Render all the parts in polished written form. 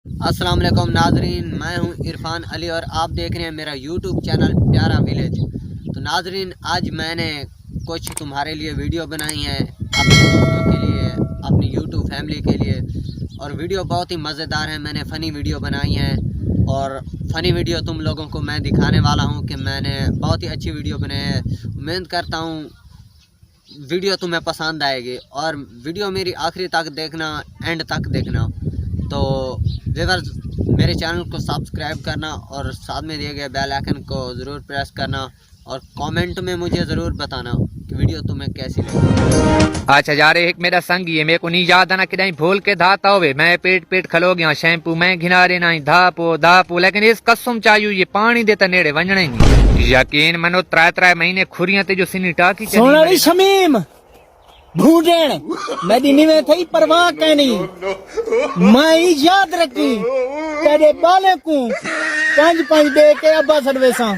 अस्सलाम वालेकुम नाजरीन, मैं हूं इरफान अली और आप देख रहे हैं मेरा यूट्यूब चैनल प्यारा विलेज। तो नाजरीन, आज मैंने कुछ तुम्हारे लिए वीडियो बनाई है, अपने दोस्तों के लिए, अपनी यूट्यूब फैमिली के लिए। और वीडियो बहुत ही मज़ेदार है। मैंने फ़नी वीडियो बनाई है और फ़नी वीडियो तुम लोगों को मैं दिखाने वाला हूं कि मैंने बहुत ही अच्छी वीडियो बनाई है। उम्मीद करता हूं वीडियो तुम्हें पसंद आएगी और वीडियो मेरी आखिरी तक देखना, एंड तक देखना। तो व्यूअर्स, मेरे चैनल को सब्सक्राइब करना और साथ में दिए गए बेल आइकन को ज़रूर प्रेस करना और कमेंट में मुझे ज़रूर बताना कि वीडियो तुम्हें कैसी लगी। अच्छा यार, एक मेरा संगी है, मेरे को नहीं याद आना कि भूल के धाता हुए मैं पेट खलो गया। शैम्पू मैं घिनारे नहीं धापो लेकिन इस कसम चाहिए ये पानी देता नेड़े वंजने नहीं। यकीन मनो 3 महीने खुरियां ते जो सिनी टाकी सोनाली शमीम भूडेन मेरी में थई परवाह कहनी मैं याद रखी तेरे बाले को 5 दे के अब्बा सडवेसा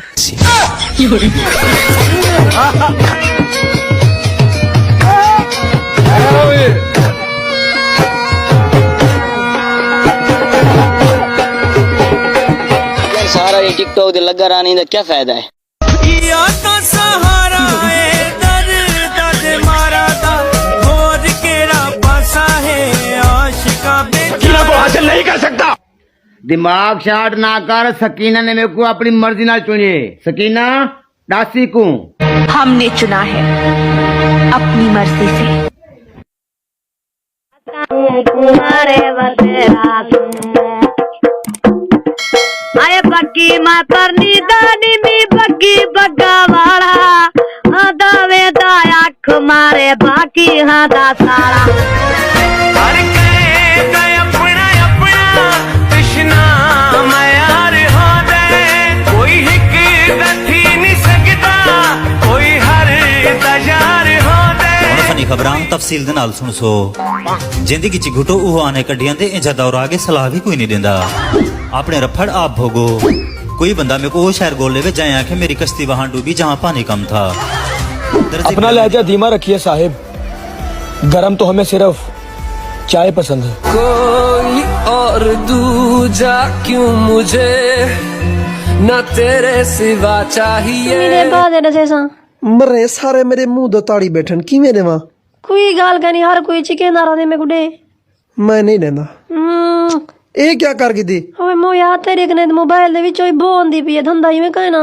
यार सारा ये टिकटॉक दे लगा रानी दा क्या फायदा है। या तो सहारा है दर्द मारा दा और केरा पासा है आशिका बेचारा को हासिल नहीं कर सकता। दिमाग शाट ना कर। सकीना ने मेरे को अपनी मर्जी ना चुनी। सकीना दासी को हमने चुना है अपनी मर्जी से। आए बग्गी मातरनी दानी मी बग्गी बग्गा वाला आदा वेदा आँख मारे बाकी हादा सारा। हर कहे गए अपना कृष्णा मयार हो दे कोई हिक गथी नहीं सकता कोई हर तजार हो दे। फनी खबरां तफसील दे नाल सुन सो। जिंदगी च घुटो उहो आने कड्डियां दे इंजा दौर आगे सलाह भी कोई नहीं देंदा। अपने रफड़ आप भोगो। कोई बंदा मेरे को वो शहर गोल ले जाए आखे मेरी कश्ती वहां डूबी जहां पानी कम था। अपना लहजा धीमा रखिए साहिब, गरम तो हमें सिर्फ चाय पसंद है। कोई और दूजा क्यों मुझे न तेरे सिवा चाहिए। मेरे बाद है ना मरे सारे मेरे मुंह दो ताड़ी बैठन की मेरे मां कोई गाल करनी हर कोई चिकन दारा दे में गुडे मैं नहीं लेना। ਇਹ क्या कर गई थी ओए मो यार तेरे कने मोबाइल दे विचों ही बोंदी पई है धंधा ही में कहना।